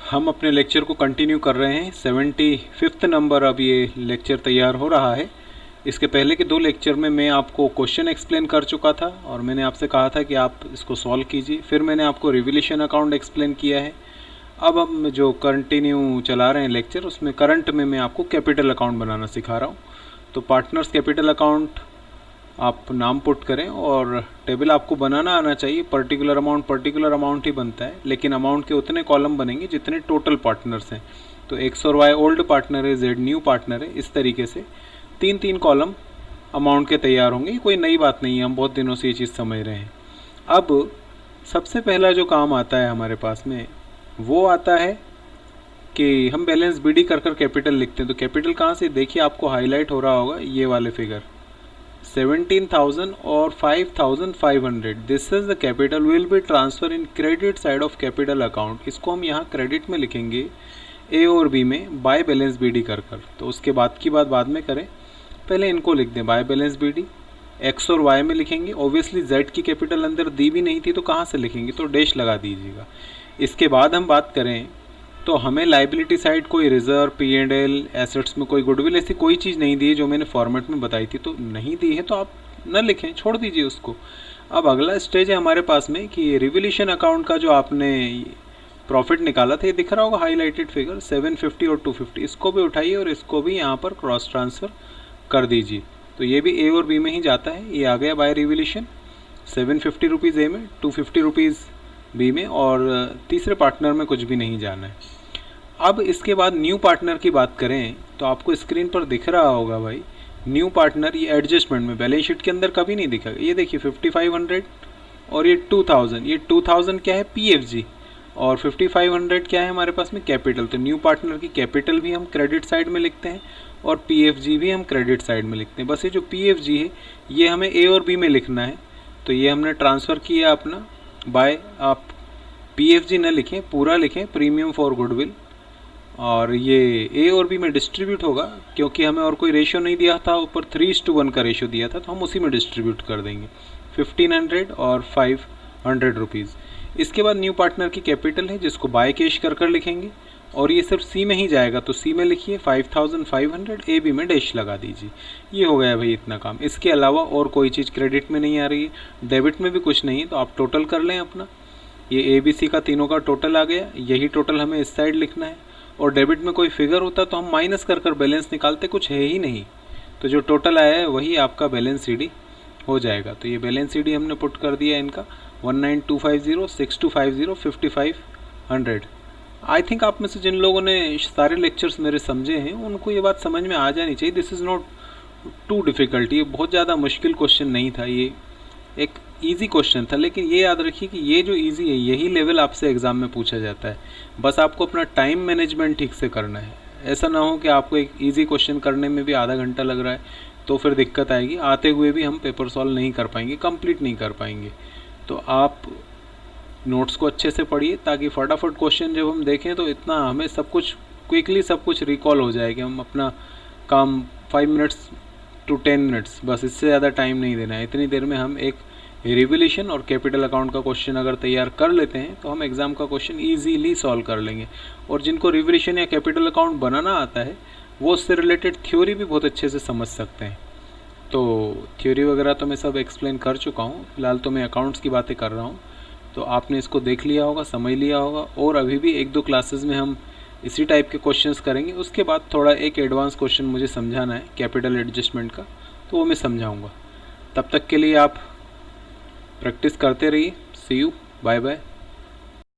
हम अपने लेक्चर को कंटिन्यू कर रहे हैं। 75th नंबर अब ये लेक्चर तैयार हो रहा है। इसके पहले के 2 लेक्चर में मैं आपको क्वेश्चन एक्सप्लेन कर चुका था और मैंने आपसे कहा था कि आप इसको सॉल्व कीजिए। फिर मैंने आपको रिवोल्यूशन अकाउंट एक्सप्लेन किया है। अब हम जो कंटिन्यू चला रहे हैं लेक्चर, उसमें करंट में मैं आपको कैपिटल अकाउंट बनाना सिखा रहा हूँ। तो पार्टनर्स कैपिटल अकाउंट आप नाम पुट करें और टेबल आपको बनाना आना चाहिए। पर्टिकुलर अमाउंट ही बनता है, लेकिन अमाउंट के उतने कॉलम बनेंगे जितने टोटल पार्टनर्स हैं। तो एक्स और वाई ओल्ड पार्टनर है, जेड न्यू पार्टनर है। इस तरीके से 3-3 कॉलम अमाउंट के तैयार होंगे। ये कोई नई बात नहीं है, हम बहुत दिनों से ये चीज़ समझ रहे हैं। अब सबसे पहला जो काम आता है हमारे पास में, वो आता है कि हम बैलेंस बीडी कर कैपिटल लिखते हैं। तो कैपिटल कहाँ से, देखिए आपको हाईलाइट हो रहा होगा ये वाले फिगर 17,000 और 5,500। This is the capital will be transfer in credit side of capital account. इसको हम यहाँ क्रेडिट में लिखेंगे, ए और बी में बाय बैलेंस बीडी कर। तो उसके बाद की बात बाद में करें, पहले इनको लिख दें बाय बैलेंस बीडी। एक्स और वाई में लिखेंगे। ऑब्वियसली जेड की कैपिटल अंदर दी भी नहीं थी तो कहाँ से लिखेंगे, तो डैश लगा दीजिएगा। इसके बाद हम बात करें तो हमें लाइबिलिटी साइड कोई रिजर्व, P&L, एसेट्स में कोई गुडविल, ऐसी कोई चीज़ नहीं दी है जो मैंने फॉर्मेट में बताई थी। तो नहीं दी है तो आप न लिखें, छोड़ दीजिए उसको। अब अगला स्टेज है हमारे पास में कि रिवोल्यूशन अकाउंट का जो आपने प्रॉफिट निकाला था, ये दिख रहा होगा हाईलाइटेड फिगर 750 और 250। इसको भी उठाइए और इसको भी यहाँ पर क्रॉस ट्रांसफ़र कर दीजिए। तो ये भी ए और बी में ही जाता है। ये आ गया बाय रिवोल्यूशन, 750 रुपीज़ ए में, 250 रुपीज़ बी में, और तीसरे पार्टनर में कुछ भी नहीं जाना है। अब इसके बाद न्यू पार्टनर की बात करें तो आपको स्क्रीन पर दिख रहा होगा भाई न्यू पार्टनर। ये एडजस्टमेंट में बैलेंस शीट के अंदर कभी नहीं दिखेगा। ये देखिए 5500 और ये 2000। ये 2000 क्या है, PFG, और 5500 क्या है हमारे पास में, कैपिटल। तो न्यू पार्टनर की कैपिटल भी हम क्रेडिट साइड में लिखते हैं और PFG भी हम क्रेडिट साइड में लिखते हैं। बस ये जो PFG है ये हमें ए और बी में लिखना है। तो ये हमने ट्रांसफ़र किया अपना बाय, आप PFG न लिखें, पूरा लिखें, प्रीमियम फॉर गुडविल। और ये ए और बी में डिस्ट्रीब्यूट होगा क्योंकि हमें और कोई रेशियो नहीं दिया था, ऊपर 3:1 का रेशियो दिया था, तो हम उसी में डिस्ट्रीब्यूट कर देंगे 1500 और 500 रुपीज़। इसके बाद न्यू पार्टनर की कैपिटल है जिसको बाय कैश कर लिखेंगे और ये सिर्फ सी में ही जाएगा। तो सी में लिखिए 5500, ए बी में डैश लगा दीजिए। ये हो गया भाई इतना काम। इसके अलावा और कोई चीज़ क्रेडिट में नहीं आ रही है, डेबिट में भी कुछ नहीं है। तो आप टोटल कर लें अपना, ये ABC का तीनों का टोटल आ गया। यही टोटल हमें इस साइड लिखना है। और डेबिट में कोई फिगर होता तो हम माइनस कर बैलेंस निकालते, कुछ है ही नहीं। तो जो टोटल आया है वही आपका बैलेंस CD हो जाएगा। तो ये बैलेंस CD हमने पुट कर दिया इनका 19250, 6250, 5500। आई थिंक आप में से जिन लोगों ने सारे लेक्चर्स मेरे समझे हैं उनको ये बात समझ में आ जानी चाहिए। This is not too difficult. ये बहुत ज़्यादा मुश्किल क्वेश्चन नहीं था, ये एक इजी क्वेश्चन था। लेकिन ये याद रखिए कि ये जो इजी है यही लेवल आपसे एग्ज़ाम में पूछा जाता है। बस आपको अपना टाइम मैनेजमेंट ठीक से करना है। ऐसा ना हो कि आपको एक इजी क्वेश्चन करने में भी आधा घंटा लग रहा है तो फिर दिक्कत आएगी। आते हुए भी हम पेपर सॉल्व नहीं कर पाएंगे, कंप्लीट नहीं कर पाएंगे। तो आप नोट्स को अच्छे से पढ़िए ताकि फटाफट क्वेश्चन जब हम देखें तो इतना हमें सब कुछ क्विकली सब कुछ रिकॉल हो जाए कि हम अपना काम 5 मिनट्स टू 10 मिनट्स, बस इससे ज़्यादा टाइम नहीं देना है। इतनी देर में हम एक रिवोल्यूशन और कैपिटल अकाउंट का क्वेश्चन अगर तैयार कर लेते हैं तो हम एग्ज़ाम का क्वेश्चन ईजीली सॉल्व कर लेंगे। और जिनको रिवोल्यूशन या कैपिटल अकाउंट बनाना आता है वो उससे रिलेटेड थ्योरी भी बहुत अच्छे से समझ सकते हैं। तो थ्योरी वगैरह तो मैं सब एक्सप्लेन कर चुका हूँ, फिलहाल तो मैं अकाउंट्स की बातें कर रहा हूँ। तो आपने इसको देख लिया होगा, समझ लिया होगा, और अभी भी 1-2 क्लासेस में हम इसी टाइप के क्वेश्चंस करेंगे। उसके बाद थोड़ा एक एडवांस क्वेश्चन मुझे समझाना है कैपिटल एडजस्टमेंट का, तो वो मैं समझाऊंगा। तब तक के लिए आप प्रैक्टिस करते रहिए। सी यू, बाय बाय।